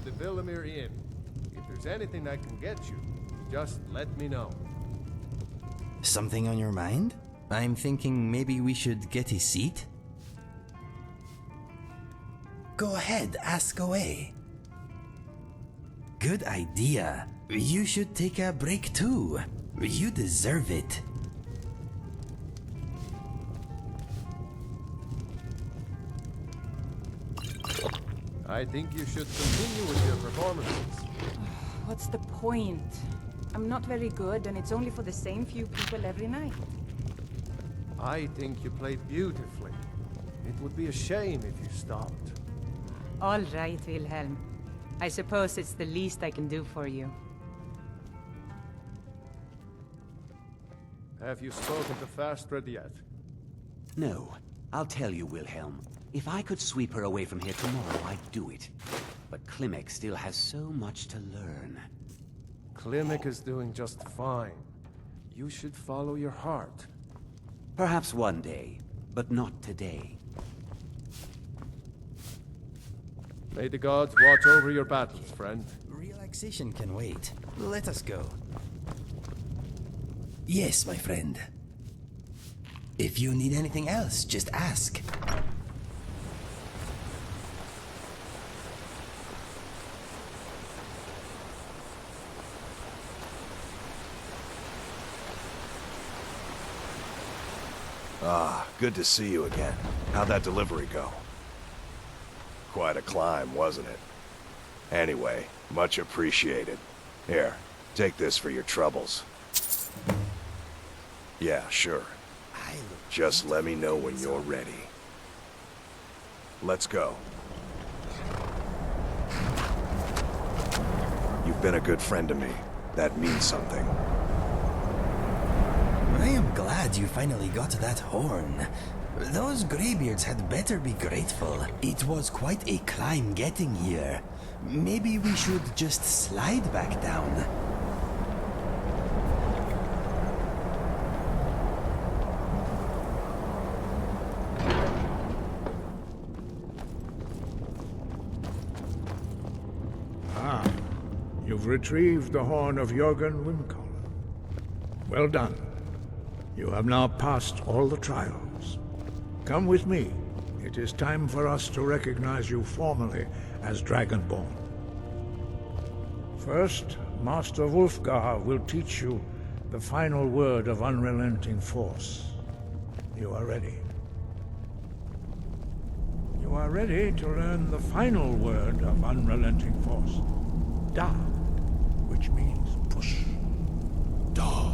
the Villamere Inn. If there's anything I can get you, just let me know. Something on your mind? I'm thinking maybe we should get a seat? Go ahead, ask away. Good idea. You should take a break too. You deserve it. I think you should continue with your performances. What's the point? I'm not very good, and it's only for the same few people every night. I think you played beautifully. It would be a shame if you stopped. All right, Wilhelm. I suppose it's the least I can do for you. Have you spoken to Fastred yet? No. I'll tell you, Wilhelm. If I could sweep her away from here tomorrow, I'd do it. But Klimek still has so much to learn. Klimek is doing just fine. You should follow your heart. Perhaps one day, but not today. May the gods watch over your battles, friend. Relaxation can wait. Let us go. Yes, my friend. If you need anything else, just ask. Ah, good to see you again. How'd that delivery go? Quite a climb, wasn't it? Anyway, much appreciated. Here, take this for your troubles. Yeah, sure. Just let me know when you're ready. Let's go. You've been a good friend to me. That means something. I am glad you finally got that horn. Those greybeards had better be grateful. It was quite a climb getting here. Maybe we should just slide back down. Ah, you've retrieved the horn of Jörgen Wimkoll. Well done. You have now passed all the trials. Come with me. It is time for us to recognize you formally as Dragonborn. First, Master Wulfgar will teach you the final word of unrelenting force. You are ready. You are ready to learn the final word of unrelenting force. Da, which means push. Da.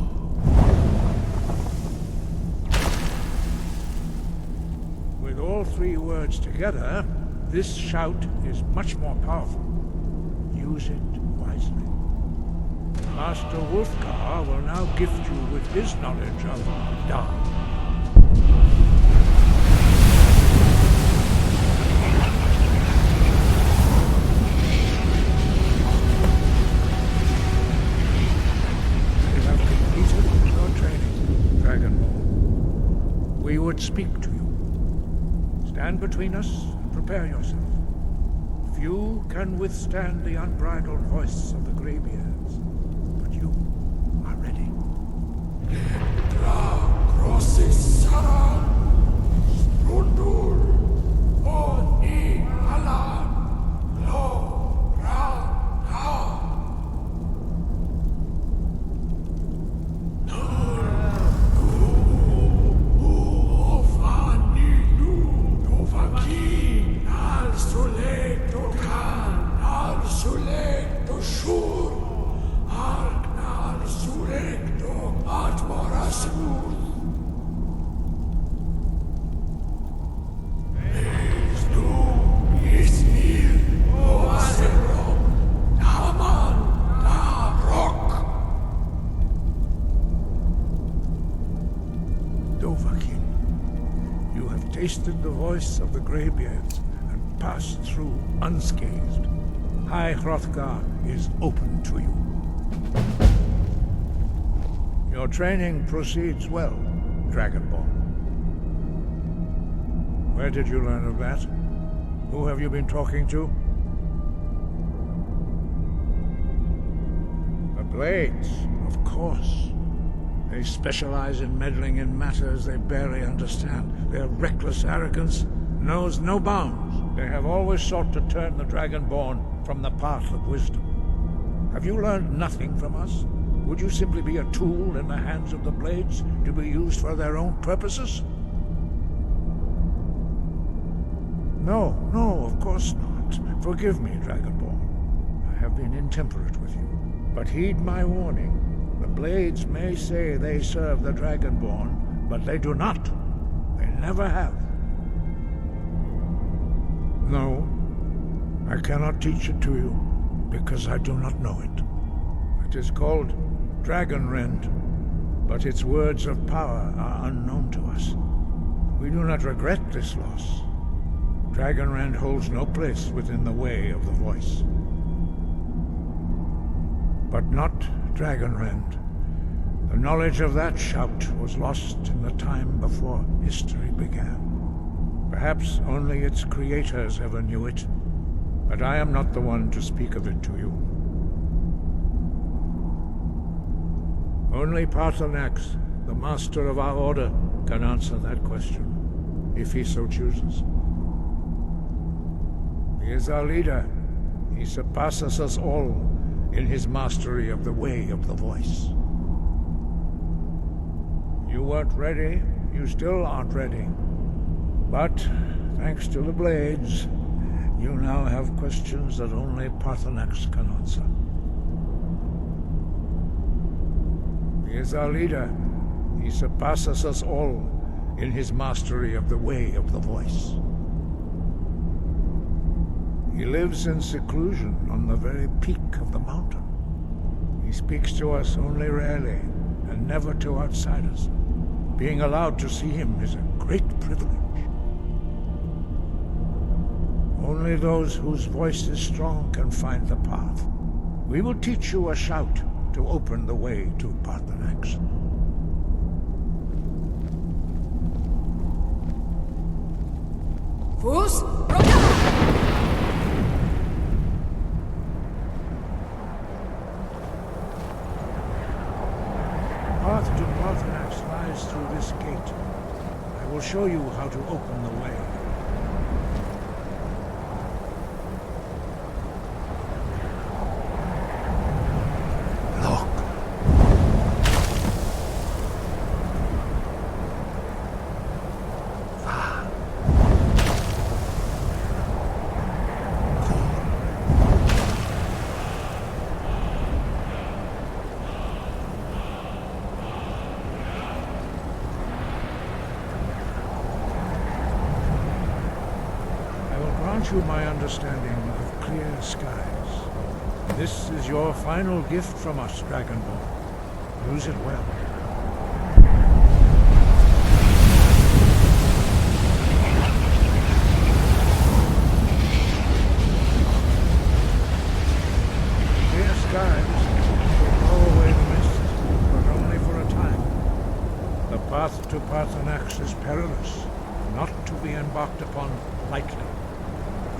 With all three words together, this shout is much more powerful. Use it wisely. Master Wulfgar will now gift you with his knowledge of Da. You have completed your training, Dragonborn. We would speak to you. Stand between us and prepare yourself. Few can withstand the unbridled voice of the Greybeards, but you are ready. Tasted the voice of the Greybeards and passed through unscathed. High Hrothgar is open to you. Your training proceeds well, Dragonborn. Where did you learn of that? Who have you been talking to? Blades, of course. They specialize in meddling in matters they barely understand. Their reckless arrogance knows no bounds. They have always sought to turn the Dragonborn from the path of wisdom. Have you learned nothing from us? Would you simply be a tool in the hands of the Blades to be used for their own purposes? No, of course not. Forgive me, Dragonborn. I have been intemperate with you. But heed my warning. The Blades may say they serve the Dragonborn, but they do not. They never have. No, I cannot teach it to you, because I do not know it. It is called Dragonrend, but its words of power are unknown to us. We do not regret this loss. Dragonrend holds no place within the way of the voice. But not Dragonrend. The knowledge of that shout was lost in the time before history began. Perhaps only its creators ever knew it, but I am not the one to speak of it to you. Only Paarthurnax, the master of our order, can answer that question, if he so chooses. He is our leader. He surpasses us all in his mastery of the way of the voice. You weren't ready. You still aren't ready. But, thanks to the Blades, you now have questions that only Paarthurnax can answer. He is our leader. He surpasses us all in his mastery of the way of the voice. He lives in seclusion on the very peak of the mountain. He speaks to us only rarely, and never to outsiders. Being allowed to see him is a great privilege. Only those whose voice is strong can find the path. We will teach you a shout to open the way to Paarthurnax. Fus, Path to Paarthurnax lies through this gate. I will show you how to open the way. You my understanding of clear skies. This is your final gift from us, Dragonborn. Use it well. Clear skies will blow away the mist, but only for a time. The path to Paarthurnax is perilous, not to be embarked upon lightly.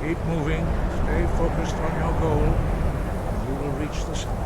Keep moving, stay focused on your goal, and you will reach the summit.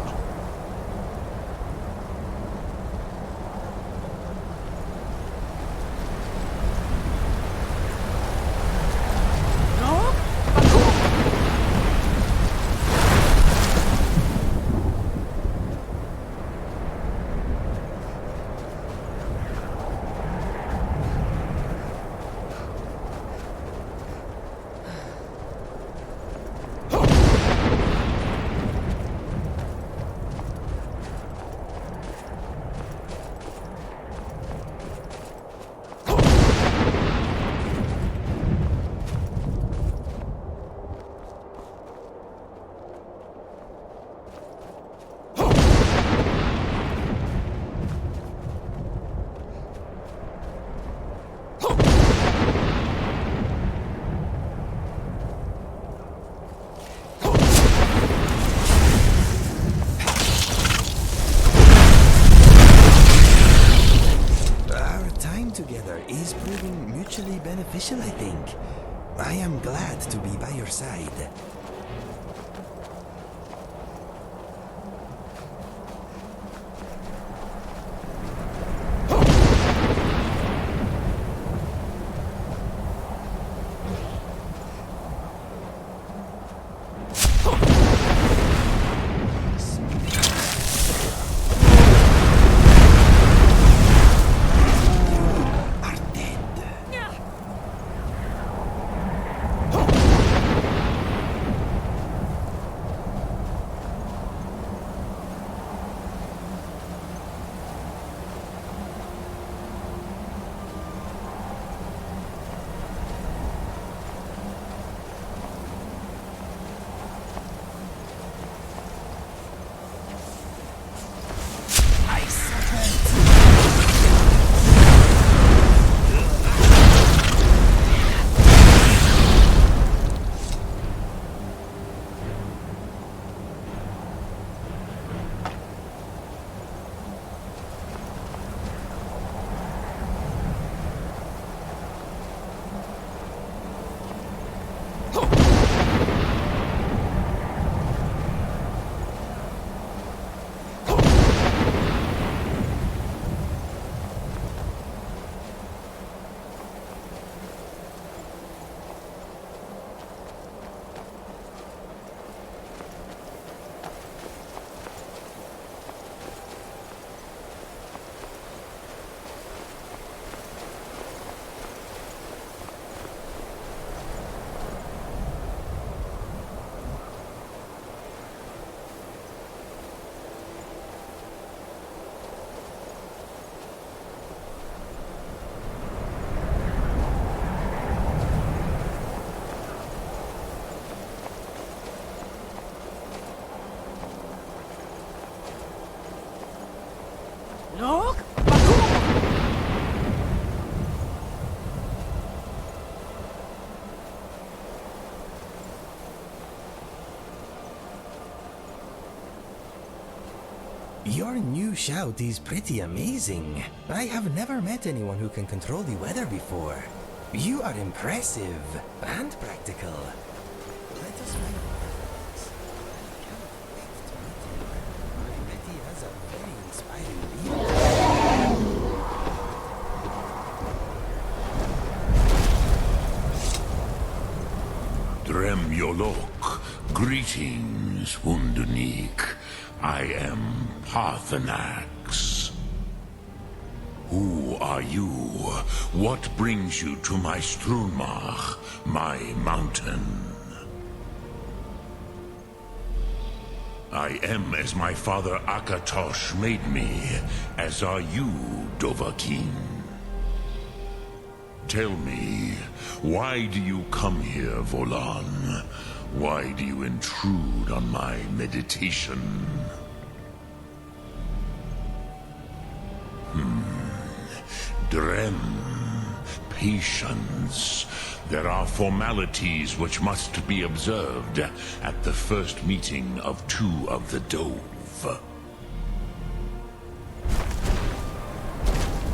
Is proving mutually beneficial, I think. I am glad to be by your side. Your new shout is pretty amazing. I have never met anyone who can control the weather before. You are impressive and practical. Let us find Paarthurnax. I cannot wait to meet him. I bet he has a very inspiring beard. Drem Yolok, greetings, Wundernik. I am Paarthurnax. Who are you? What brings you to my Strunmach, my mountain? I am as my father Akatosh made me, as are you, Dovahkiin. Tell me, why do you come here, Volan? Why do you intrude on my meditation? Drem, patience. There are formalities which must be observed at the first meeting of two of the Dove.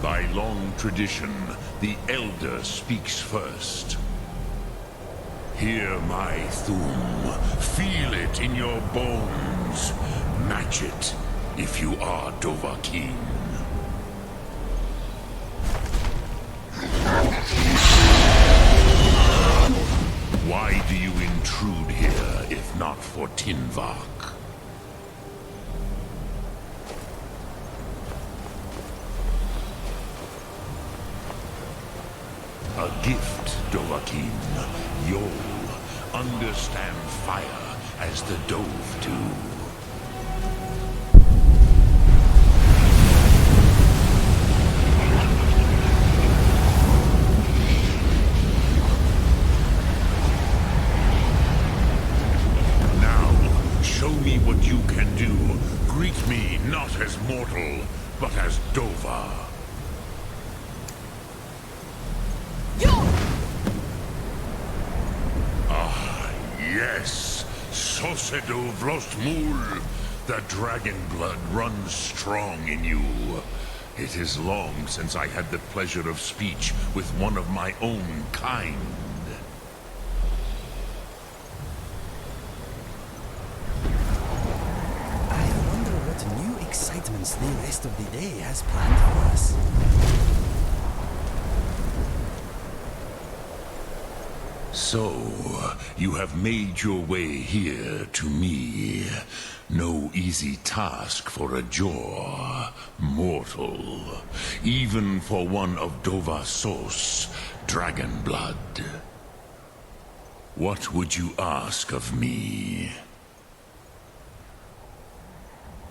By long tradition, the Elder speaks first. Hear my Thum. Feel it in your bones. Match it if you are Dovahkiin. Why do you intrude here if not for Tinvak? A gift, Dovahkiin. You'll understand fire as the Dove do. Now, show me what you can do. Greet me not as mortal, but as Dova. Yes, Sosedo Vlostmul. The dragon blood runs strong in you. It is long since I had the pleasure of speech with one of my own kind. I wonder what new excitements the rest of the day has planned for us. So, you have made your way here to me. No easy task for a jaw, mortal. Even for one of Dovahsos, dragon blood. What would you ask of me?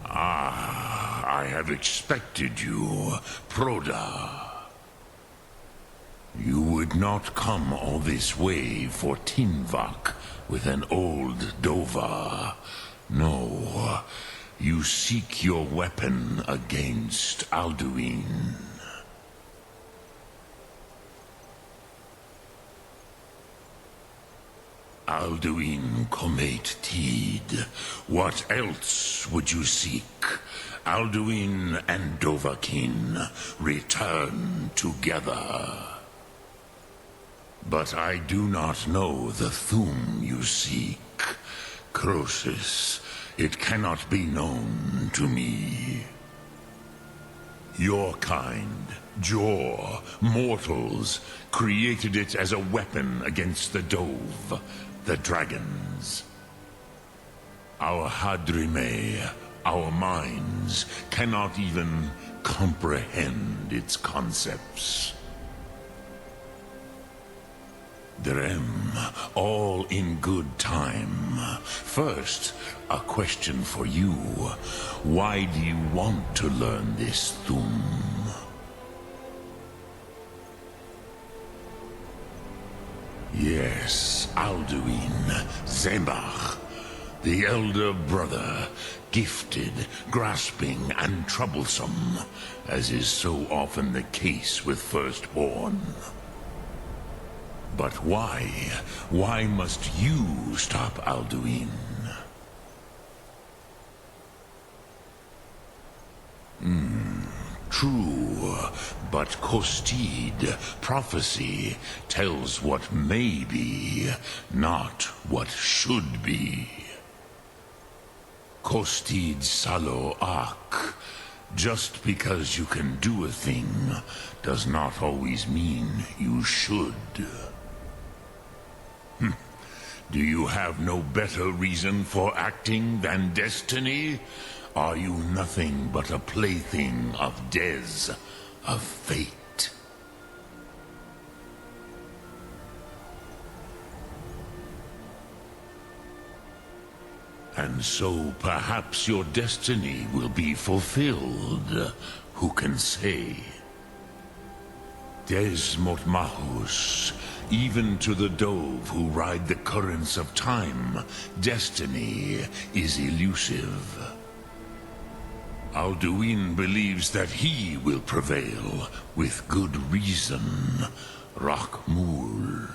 Ah, I have expected you, Proda. You would not come all this way for Tinvak with an old Dova. No, you seek your weapon against Alduin. Alduin Comate Teed. What else would you seek? Alduin and Dovahkiin return together. But I do not know the Thum you seek. Croesus, it cannot be known to me. Your kind, Jor, mortals, created it as a weapon against the Dove, the dragons. Our Hadrime, our minds, cannot even comprehend its concepts. Drem, all in good time. First, a question for you. Why do you want to learn this Thum? Yes, Alduin, Zembach, the elder brother, gifted, grasping, and troublesome, as is so often the case with firstborn. But why? Why must you stop Alduin? True, but Kostid, prophecy, tells what may be, not what should be. Kostid Salo Ak. Just because you can do a thing does not always mean you should. Do you have no better reason for acting than destiny? Are you nothing but a plaything of Des, of fate? And so perhaps your destiny will be fulfilled. Who can say? Des Motmahus, even to the dove who ride the currents of time, destiny is elusive. Alduin believes that he will prevail, with good reason, Rachmul.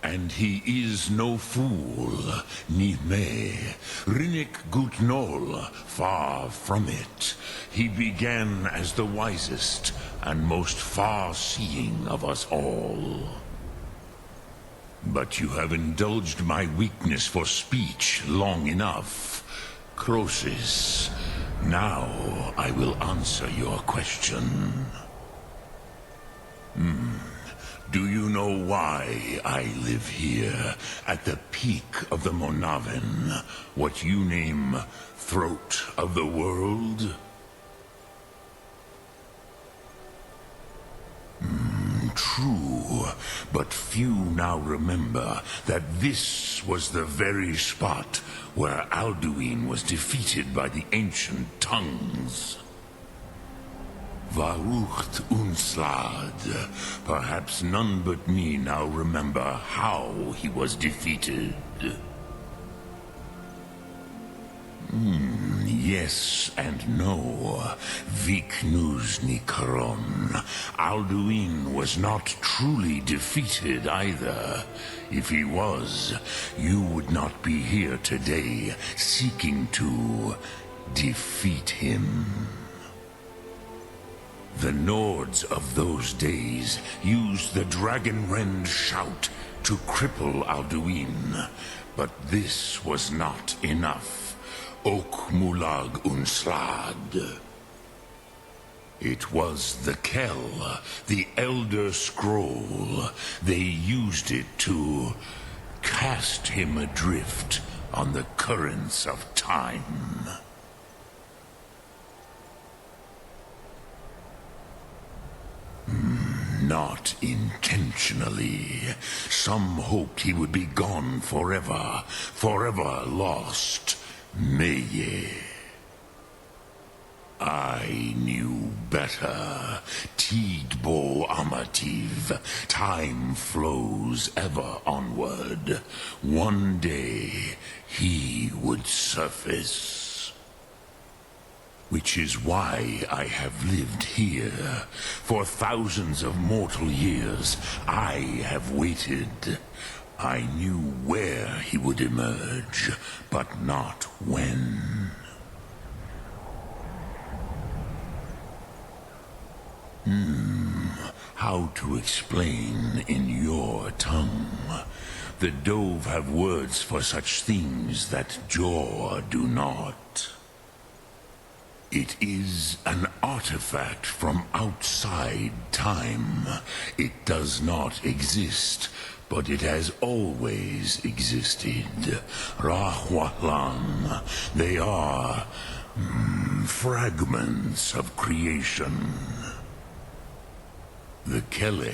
And he is no fool, ni me, Rinnik Gutnol, far from it. He began as the wisest and most far-seeing of us all. But you have indulged my weakness for speech long enough. Croesus, now I will answer your question. Do you know why I live here, at the peak of the Monaven, what you name throat of the world? True, but few now remember that this was the very spot where Alduin was defeated by the ancient tongues. Varucht Unslad. Perhaps none but me now remember how he was defeated. Yes and no. Viknus Nikaron. Alduin was not truly defeated either. If he was, you would not be here today seeking to defeat him. The Nords of those days used the Dragonrend shout to cripple Alduin, but this was not enough. Ok Mulag Unslad. It was the Kell, the Elder Scroll. They used it to cast him adrift on the currents of time. Not intentionally. Some hoped he would be gone forever, forever lost. Meye. I knew better. Tidbo Amativ. Time flows ever onward. One day, he would surface. Which is why I have lived here. For thousands of mortal years, I have waited. I knew where he would emerge, but not when. How to explain in your tongue? The Dove have words for such things that Jor do not. It is an artifact from outside time. It does not exist, but it has always existed. Rahwahlan. They are fragments of creation. The Kele,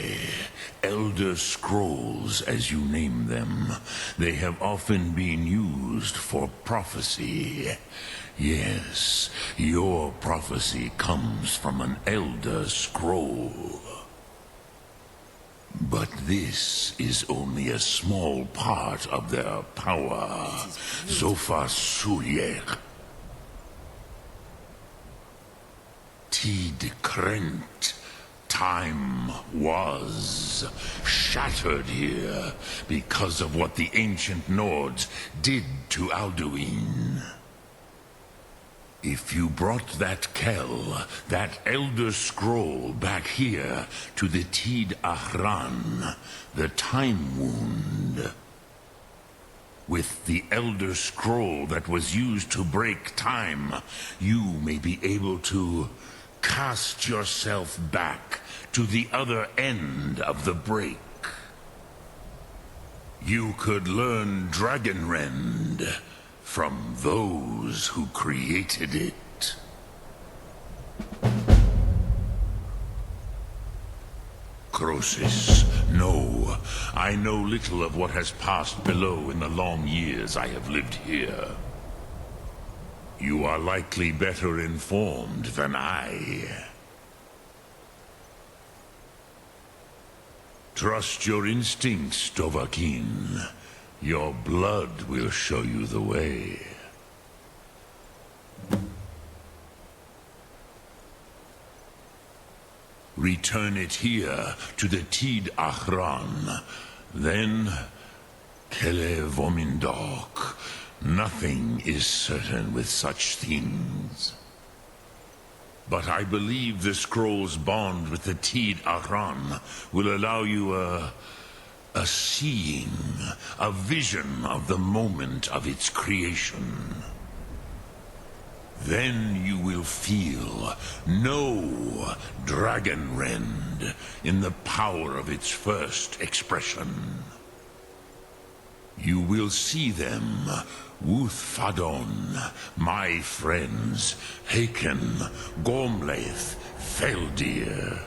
Elder Scrolls as you name them, they have often been used for prophecy. Yes, your prophecy comes from an Elder Scroll. But this is only a small part of their power. Sofa Suryek. Tid Krent. Time was shattered here because of what the ancient Nords did to Alduin. If you brought that Kell, that Elder Scroll, back here to the Tid Ahran, the Time Wound. With the Elder Scroll that was used to break time, you may be able to cast yourself back to the other end of the break. You could learn Dragonrend from those who created it. Croesus, no. I know little of what has passed below in the long years I have lived here. You are likely better informed than I. Trust your instincts, Dovahkiin. Your blood will show you the way. Return it here to the Tid Ahran. Then, Kele Vomindok. Nothing is certain with such things. But I believe the scroll's bond with the Tid Ahran will allow you a seeing, a vision of the moment of its creation. Then you will feel, know Dragonrend in the power of its first expression. You will see them, Wuthfadon, my friends, Haken, Gormlaith, Feldir.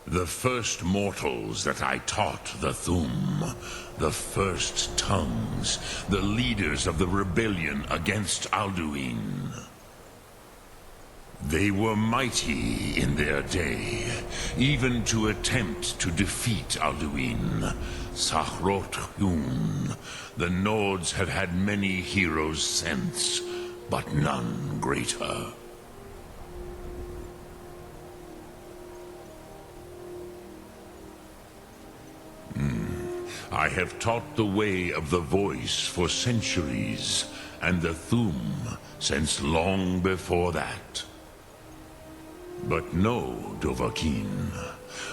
The first mortals that I taught the Thum, the first tongues, the leaders of the rebellion against Alduin. They were mighty in their day, even to attempt to defeat Alduin. Sahroth-Hun, the Nords have had many heroes since, but none greater. I have taught the way of the voice for centuries, and the Thum since long before that. But no, Dovahkiin.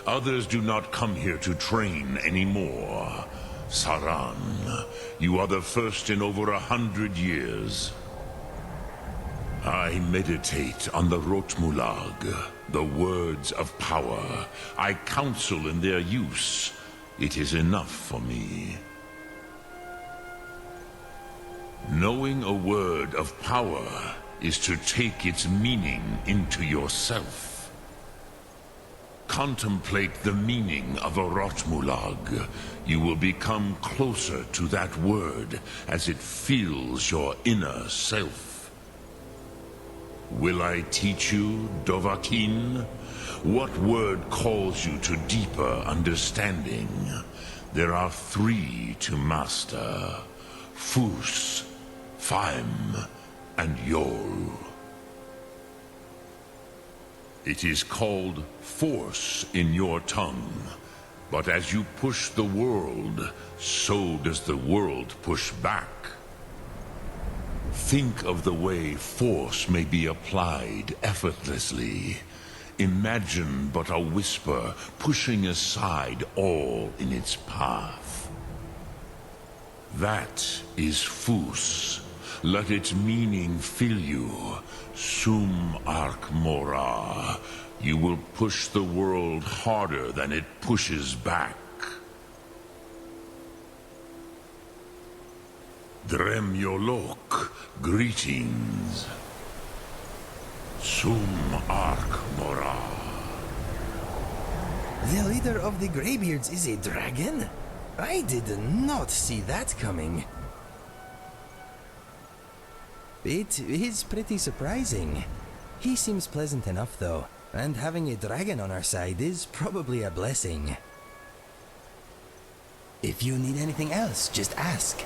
Others do not come here to train anymore. Saran, you are the first in over 100 years. I meditate on the Rotmulag, the words of power. I counsel in their use. It is enough for me. Knowing a word of power is to take its meaning into yourself. Contemplate the meaning of a Rotmulag. You will become closer to that word as it fills your inner self. Will I teach you, Dovahkiin? What word calls you to deeper understanding? There are 3 to master: Fus, Faim, and Yol. It is called force in your tongue, but as you push the world, so does the world push back. Think of the way force may be applied effortlessly. Imagine but a whisper pushing aside all in its path. That is Fus. Let its meaning fill you. Sum Ark Mora. You will push the world harder than it pushes back. Dremyolok, greetings. Sum Ark Mora. The leader of the Greybeards is a dragon? I did not see that coming. It is pretty surprising. He seems pleasant enough though, and having a dragon on our side is probably a blessing. If you need anything else, just ask.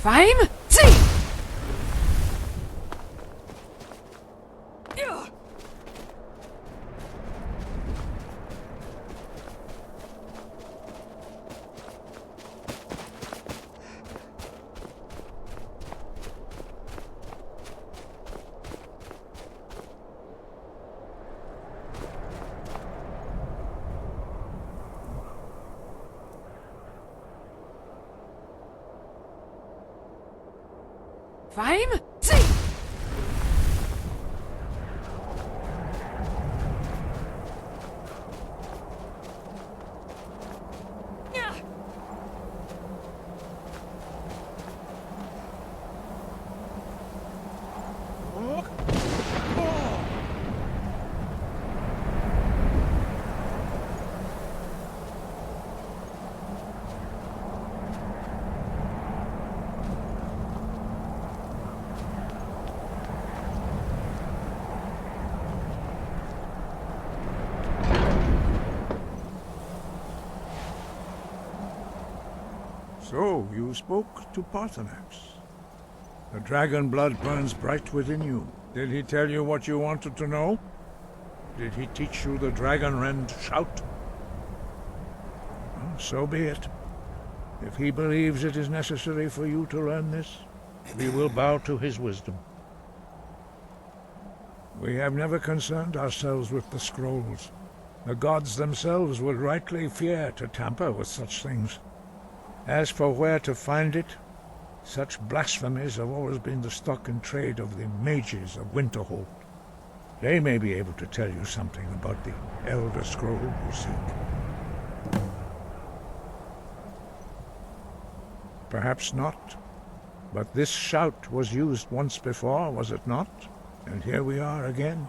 5, 6! Five, 6! So, you spoke to Paarthurnax. The dragon blood burns bright within you. Did he tell you what you wanted to know? Did he teach you the dragon rend shout? Well, so be it. If he believes it is necessary for you to learn this, we will bow to his wisdom. We have never concerned ourselves with the scrolls. The gods themselves would rightly fear to tamper with such things. As for where to find it, such blasphemies have always been the stock in trade of the mages of Winterhold. They may be able to tell you something about the Elder Scroll you seek. Perhaps not, but this shout was used once before, was it not? And here we are again.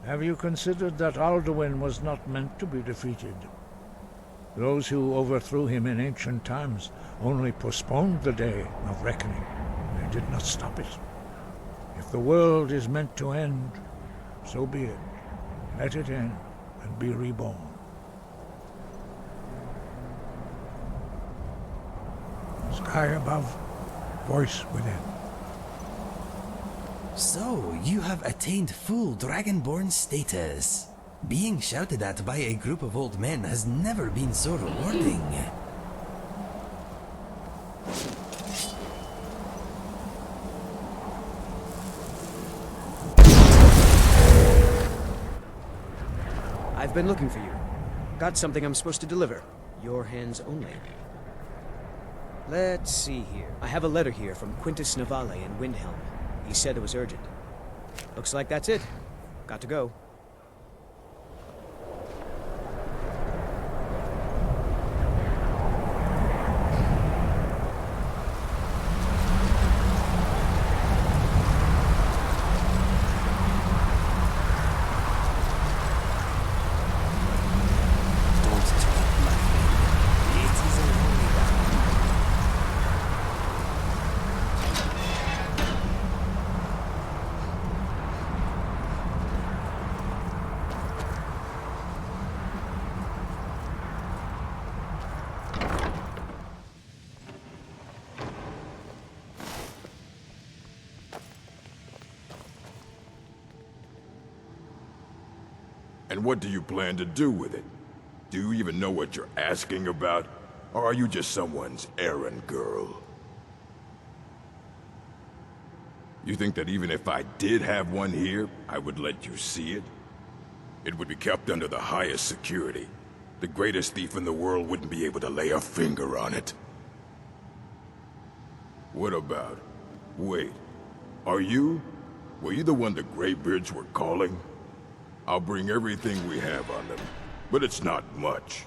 Have you considered that Alduin was not meant to be defeated? Those who overthrew him in ancient times only postponed the day of reckoning. They did not stop it. If the world is meant to end, so be it. Let it end and be reborn. Sky above, voice within. So, you have attained full Dragonborn status. Being shouted at by a group of old men has never been so rewarding. I've been looking for you. Got something I'm supposed to deliver. Your hands only. Let's see here. I have a letter here from Quintus Navale in Windhelm. He said it was urgent. Looks like that's it. Got to go. And what do you plan to do with it? Do you even know what you're asking about? Or are you just someone's errand girl? You think that even if I did have one here, I would let you see it? It would be kept under the highest security. The greatest thief in the world wouldn't be able to lay a finger on it. What about? Wait. Are you? Were you the one the Greybeards were calling? I'll bring everything we have on them, but it's not much.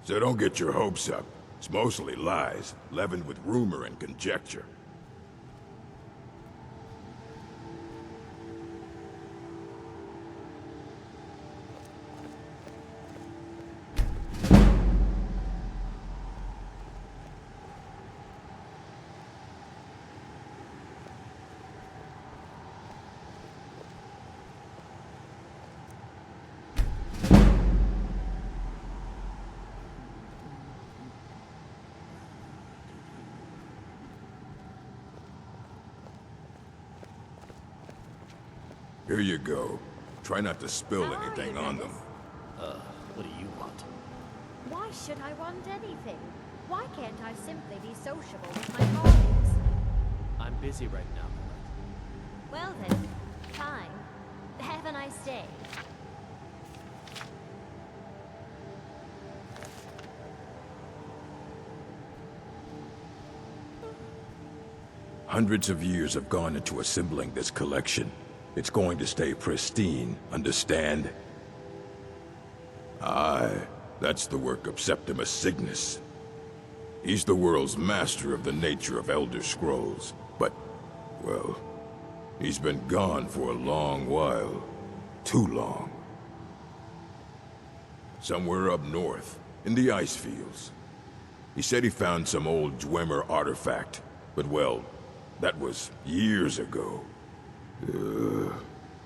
So don't get your hopes up. It's mostly lies, leavened with rumor and conjecture. Here you go. Try not to spill anything on them. What do you want? Why should I want anything? Why can't I simply be sociable with my colleagues? I'm busy right now. Well then, fine. Have a nice day. Hundreds of years have gone into assembling this collection. It's going to stay pristine, understand? Aye, that's the work of Septimus Signus. He's the world's master of the nature of Elder Scrolls, but, well, he's been gone for a long while. Too long. Somewhere up north, in the ice fields. He said he found some old Dwemer artifact, but well, that was years ago.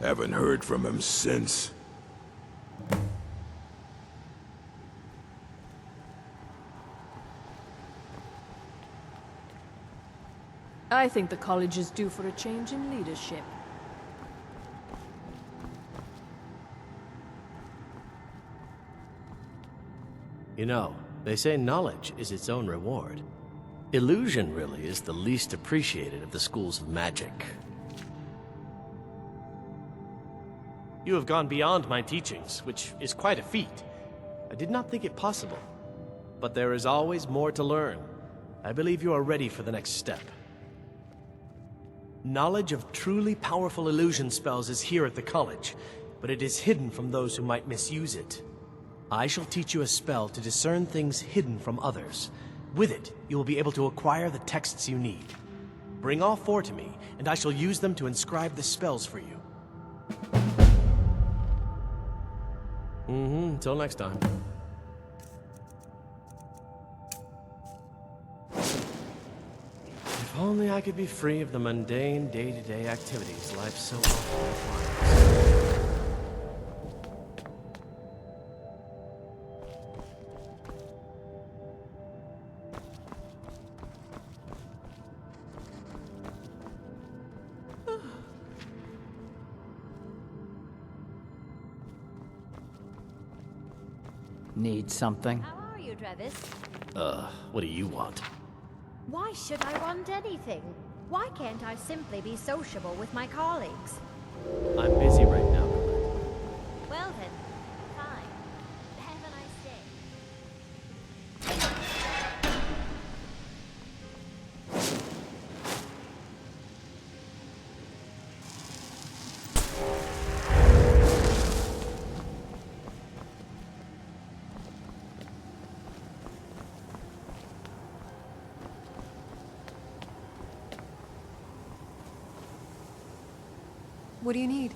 Haven't heard from him since. I think the college is due for a change in leadership. You know, they say knowledge is its own reward. Illusion really is the least appreciated of the schools of magic. You have gone beyond my teachings, which is quite a feat. I did not think it possible. But there is always more to learn. I believe you are ready for the next step. Knowledge of truly powerful illusion spells is here at the college, but it is hidden from those who might misuse it. I shall teach you a spell to discern things hidden from others. With it, you will be able to acquire the texts you need. Bring all 4 to me, and I shall use them to inscribe the spells for you. Until next time. If only I could be free of the mundane, day-to-day activities life so often requires. Need something? How are you, Travis? What do you want? Why should I want anything? Why can't I simply be sociable with my colleagues? I'm busy right now. Well then, fine. Have a nice day. What do you need?